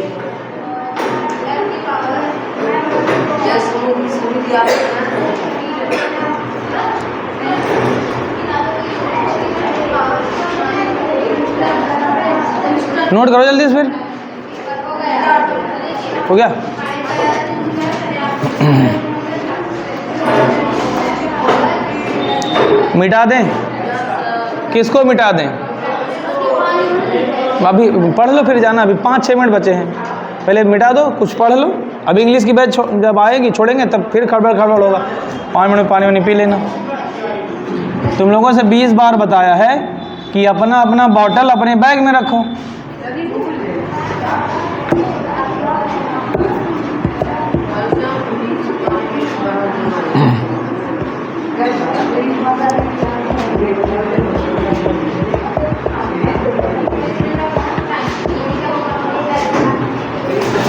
नोट करो जल्दी से, फिर हो गया। मिटा दें, किसको मिटा दें? अभी पढ़ लो फिर जाना, अभी 5-6 मिनट बचे हैं, पहले मिटा दो, कुछ पढ़ लो। अब इंग्लिश की बैच जब आएगी छोड़ेंगे तब फिर खड़बड़ होगा। 5 मिनट में पानी वानी पी लेना। तुम लोगों से 20 बार बताया है कि अपना अपना बॉटल अपने बैग में रखो।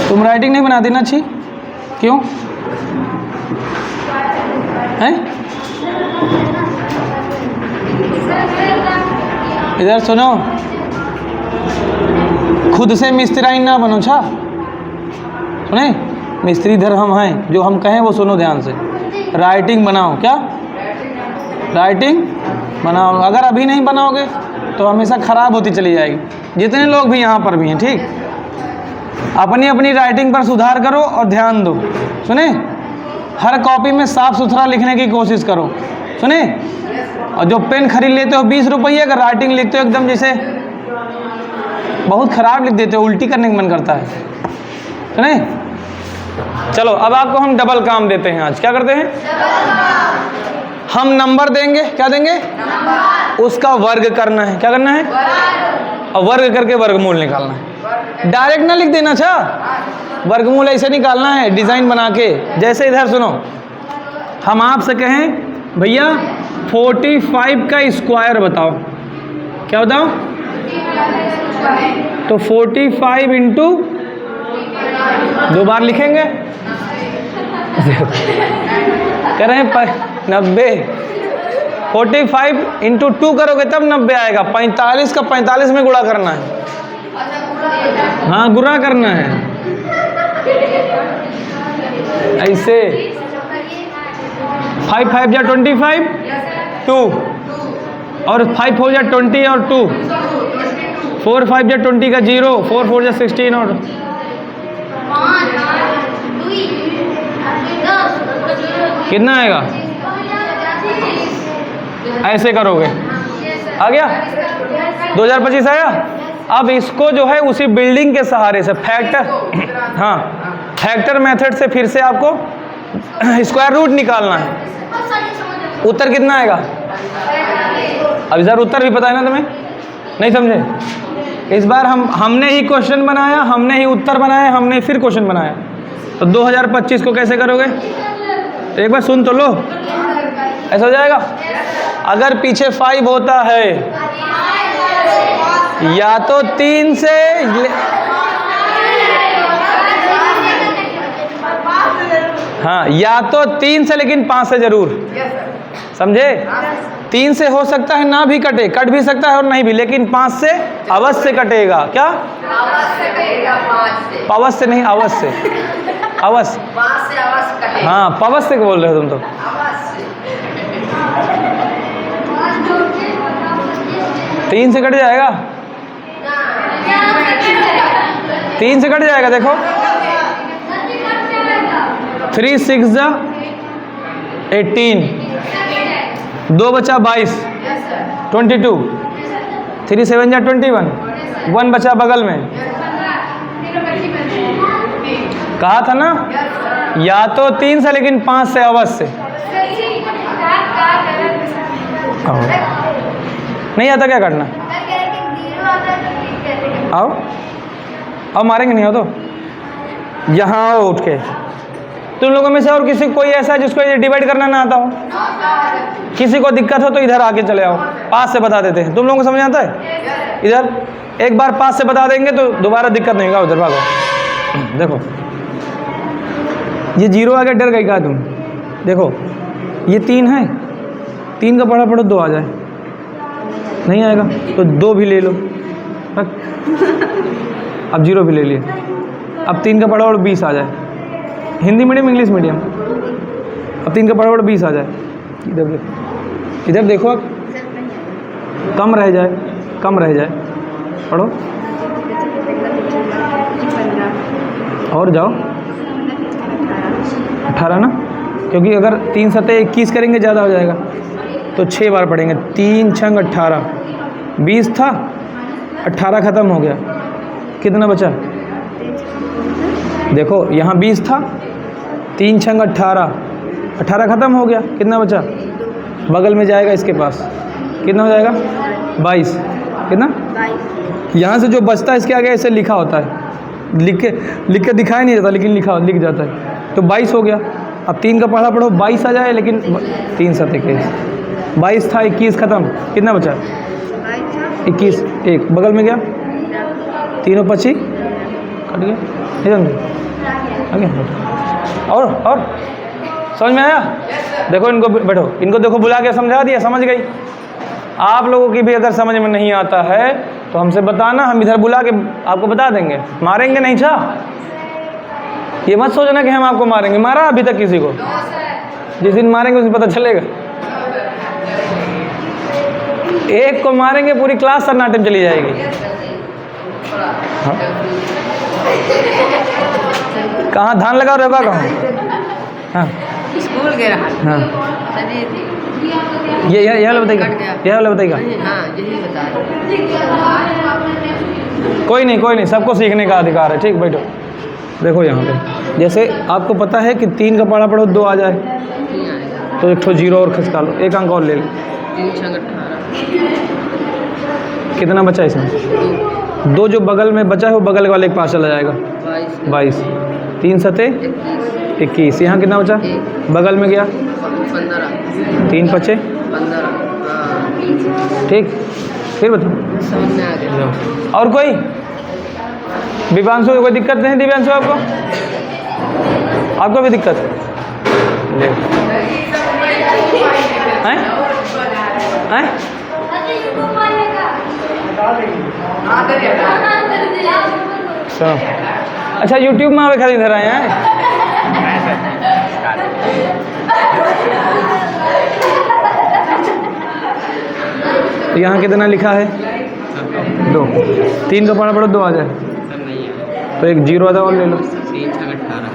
तुम राइटिंग नहीं बनाती ना अच्छी, क्यों हैं? इधर सुनो, खुद से मिस्त्री ना बनो। अच्छा सुने, मिस्त्री इधर हम हैं, जो हम कहें वो सुनो ध्यान से। राइटिंग बनाओ, क्या राइटिंग बनाओ। अगर अभी नहीं बनाओगे तो हमेशा ख़राब होती चली जाएगी। जितने लोग भी यहाँ पर भी हैं, ठीक, अपनी अपनी राइटिंग पर सुधार करो और ध्यान दो। सुने, हर कॉपी में साफ़ सुथरा लिखने की कोशिश करो। सुने, और जो पेन खरीद लेते हो 20 रुपये, अगर राइटिंग लिखते हो एकदम जैसे बहुत ख़राब लिख देते हो, उल्टी करने का मन करता है। सुने, चलो अब आपको हम डबल काम देते हैं। आज क्या करते हैं? हम नंबर देंगे। क्या देंगे? नंबर। उसका वर्ग करना है। क्या करना है? वर्ग। और वर्ग करके वर्गमूल निकालना है। डायरेक्ट ना लिख देना। अच्छा, वर्गमूल ऐसे निकालना है डिज़ाइन बना के। जैसे इधर सुनो, हम आपसे कहें भैया 45 का स्क्वायर बताओ। क्या बताओ? तो 45 इंटू 2 बार लिखेंगे, कह रहे हैं 90। 45 इंटू 2 करोगे तब 90 आएगा। 45 का 45 में गुणा करना है। हाँ, गुणा करना है ऐसे। 5 5 जा 25, 2 और 5 हो जा 20 और 2, 4 5 जा 20 का 0, 4 4 जा 16 और कितना आएगा? ऐसे करोगे, आ गया? 2025 आया। अब इसको जो है उसी बिल्डिंग के सहारे से फैक्टर, हाँ फैक्टर मेथड से फिर से आपको स्क्वायर रूट निकालना है। उत्तर कितना आएगा? अब इधर उत्तर भी पता है ना तुम्हें? नहीं समझे? इस बार हमने ही क्वेश्चन बनाया, हमने ही उत्तर बनाया, हमने फिर क्वेश्चन बनाया। तो 2025 को कैसे करोगे? एक बार सुन तो लो, ऐसा हो जाएगा। अगर पीछे 5 होता है, या तो 3 से, हाँ या तो 3 से, लेकिन 5 से जरूर, समझे? 3 से हो सकता है ना भी कटे, कट भी सकता है और नहीं भी, लेकिन 5 से अवश्य कटेगा। क्या? अवश्य कटेगा। 5 से, पवस से नहीं, अवश्य, अवश्य। 5 से अवश्य कटेगा। हाँ, पवस से बोल रहे हो तुम तो। 3 से कट जाएगा, 3 से कट जाएगा। देखो 3 6 जा 18, 2 बचा 22, 22, 3 7 जा 21, 1 बचा बगल में। कहा था ना या तो 3 से लेकिन 5 से अवश्य से। नहीं आता क्या करना? आओ अब मारेंगे नहीं हो तो यहाँ आओ उठ के। तुम लोगों में से और किसी कोई ऐसा है जिसको ये डिवाइड करना ना आता हो? किसी को दिक्कत हो तो इधर आके चले आओ, पास से बता देते हैं। तुम लोगों को समझ आता है? इधर एक बार पास से बता देंगे तो दोबारा दिक्कत नहीं होगा। उधर भागो। देखो ये 0 आ गया, डर गई क्या तुम? देखो ये 3 है, 3 का पढ़ा पढ़ो 2 आ जाए, नहीं आएगा तो 2 भी ले लो। अब 0 भी ले लिए। अब 3 का पढ़ा पढ़ो 20 आ जाए। Hindi medium English medium. अब 3 का पढ़ा पढ़ो 20 आ जाए। इधर देखो, इधर देखो, कम रह जाए, कम रह जाए, पढ़ो और जाओ। 18 ना, क्योंकि अगर 3 सतह 21 करेंगे ज़्यादा हो जाएगा तो 6 बार पढ़ेंगे। 3 छंग 18, 20 था, 18 ख़त्म हो गया, कितना बचा? देखो यहाँ 20 था, 3 छंग 18, 18 ख़त्म हो गया, कितना बचा? बगल में जाएगा इसके पास, कितना हो जाएगा? 22। कितना? यहाँ से जो बचता है इसके आगे ऐसे लिखा होता है, लिख के दिखाई नहीं देता लेकिन लिख जाता है, तो 22 हो गया। अब 3 का पढ़ा पढ़ो 22 आ जाए, लेकिन 3 7 21, 22 था, 21 ख़त्म, कितना बचा? 21, एक बगल में गया, 3 और 25 कट गया, और समझ में आया? देखो इनको बैठो, इनको देखो बुला के समझा दिया, समझ गई। आप लोगों की भी अगर समझ में नहीं आता है तो हमसे बताना, हम इधर बुला के आपको बता देंगे। मारेंगे नहीं छा, ये मत सोचना कि हम आपको मारेंगे। मारा अभी तक किसी को? जिस दिन मारेंगे उस दिन पता चलेगा। एक को मारेंगे पूरी क्लास सन्नाटे में चली जाएगी। हाँ? कहाँ धान लगा रहेगा? कहाँ? हाँ स्कूल गया। हाँ ये वाला बताइएगा, ये वाला बताइएगा। हाँ यही बता रहे। कोई नहीं, सबको सीखने का अधिकार है। ठीक, बैठो। देखो यहाँ पे जैसे आपको पता है कि 3 का पढ़ा पढ़ो 2 आ जाए, तो एक ठो 0 और खसका लो, एक अंक और ले लो। 3 छंग 18, कितना बचा इसमें? 2 जो बगल में बचा है वो बगल वाले के पास चला जाएगा, 22। 3 सतह 21, यहाँ कितना बचा? बगल में गया 15, 3 पचे 15। ठीक, फिर बताओ। समझ में आ गया। और कोई? दिव्यांशु कोई दिक्कत नहीं? दिव्यांशु आपको भी दिक्कत ले हैं? सुनो, अच्छा यूट्यूब में आवे खाली इधर आए हैं? तो यहाँ कितना लिखा है? 2। 3 का पढ़ा पढ़ो 2 आ जाए, तो एक 0 आता और ले लो। 3 छंग 18,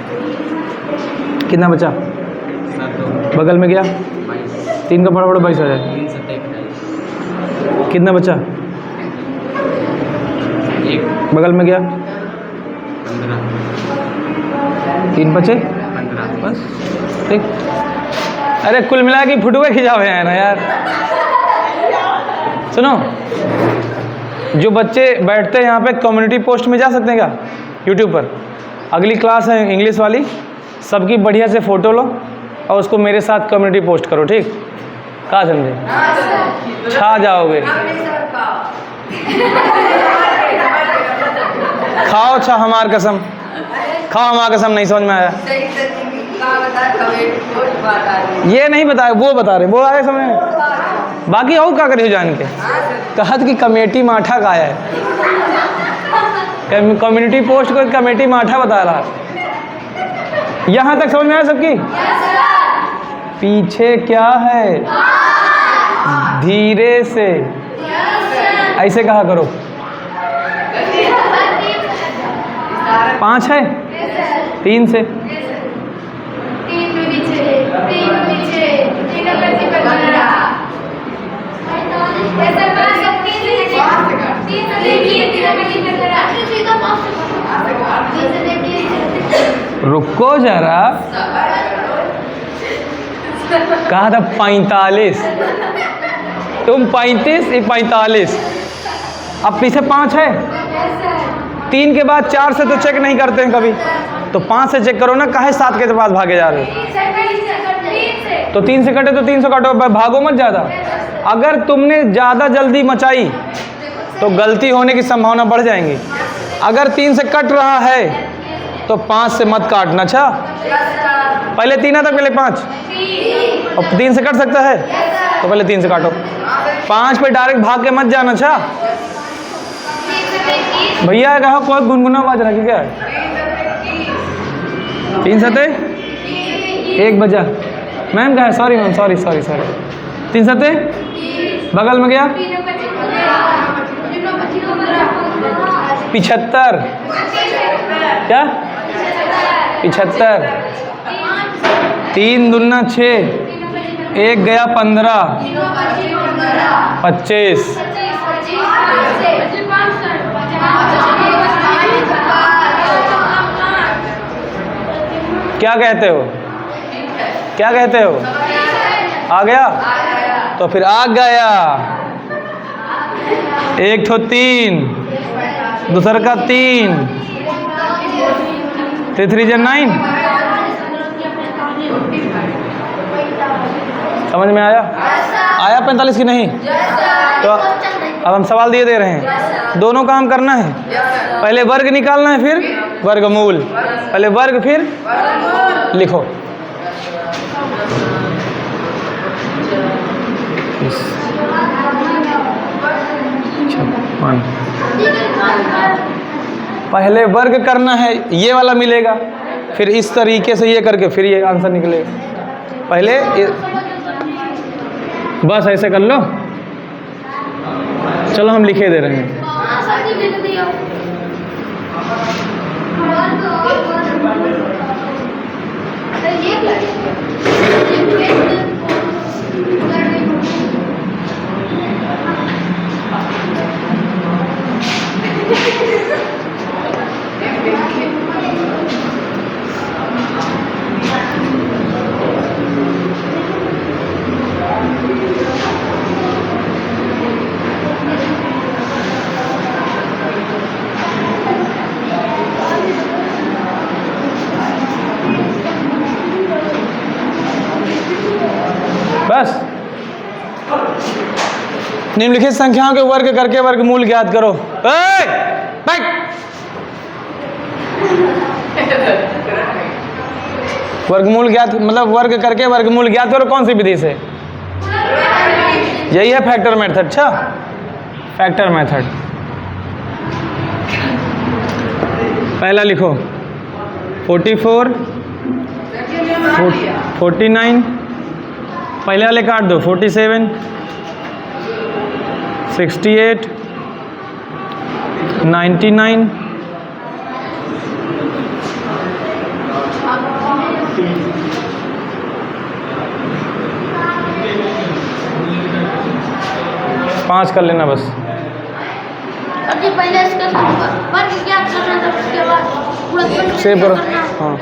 कितना बचा? बगल में गया 3 का पढ़ा पढ़ो 22 आ जाए, 3 सतह 21, कितना बचा? 1 बगल में गया 15, 3 बचे 15 बस। ठीक, अरे कुल मिला के फुटवे खिंचावे हैं ना यार। सुनो, जो बच्चे बैठते हैं यहाँ पे कम्युनिटी पोस्ट में जा सकते हैं क्या? यूट्यूब पर अगली क्लास है इंग्लिश वाली, सबकी बढ़िया से फ़ोटो लो और उसको मेरे साथ कम्युनिटी पोस्ट करो। ठीक, कहाँ समझे? छा जाओगे। खाओ छा हमार कसम, खाओ हमार कसम। नहीं समझ में आया? ये नहीं बताया, वो बता रहे, वो आए समझ में। बाकी और क्या करिए जान के? कहत की कमेटी माठा का आया है, कम्युनिटी पोस्ट को कमेटी माठा बता रहा। यहाँ तक समझ में आया सबकी? पीछे क्या है? धीरे से ऐसे कहा करो। 5 है, 3 से 3 पीछे रुको जरा, कहा था 45, तुम 35, ये 45, अब पीछे 5 है। 3 के बाद 4 से तो चेक नहीं करते हैं कभी, तो 5 से चेक करो ना, काहे 7 के पास भागे जा रहे हो? तो 3 से कटे तो 300 काटो, भागो मत ज़्यादा। अगर तुमने ज़्यादा जल्दी मचाई तो गलती होने की संभावना बढ़ जाएंगी। अगर 3 से कट रहा है तो 5 से मत काटना। अच्छा, पहले 3 आता, पहले 5, और 3 से कट सकता है तो पहले 3 से काटो। 5 पे डायरेक्ट भाग के मत जाना। अच्छा भैया, कहा कोई गुनगुना आवाज रखी क्या है? 3 सते 1 बजा। मैम कहा है? सॉरी मैम, सॉरी 3 सते बगल में गया 75, क्या 75, 3 दूना 6, 1 गया 15, 25। क्या कहते हो? क्या कहते हो? आ गया? तो फिर आ गया। एक ठो 3, दूसरा का 3, 3 3 9। समझ में आया? आया 45 की नहीं? तो अब हम सवाल दे रहे हैं, दोनों काम करना है। पहले वर्ग निकालना है, फिर वर्गमूल। पहले वर्ग, फिर लिखो। पहले वर्ग करना है, ये वाला मिलेगा, फिर इस तरीके से ये करके फिर ये आंसर निकलेगा। पहले बस ऐसे कर लो। चलो हम लिखे दे रहे हैं। बस निम्नलिखित संख्याओं के वर्ग करके वर्गमूल ज्ञात करो। वर्गमूल ज्ञात मतलब वर्ग करके वर्गमूल ज्ञात करो। कौन सी विधि से? यही है फैक्टर मेथड। अच्छा, फैक्टर मेथड। पहला लिखो 44, 49, पहले वाले काट दो 47, 68, 99, 5 कर लेना बस। सबसे पहले इसका वर्ग ज्ञात करना था, उसके बाद पूरा सेव करो। हाँ।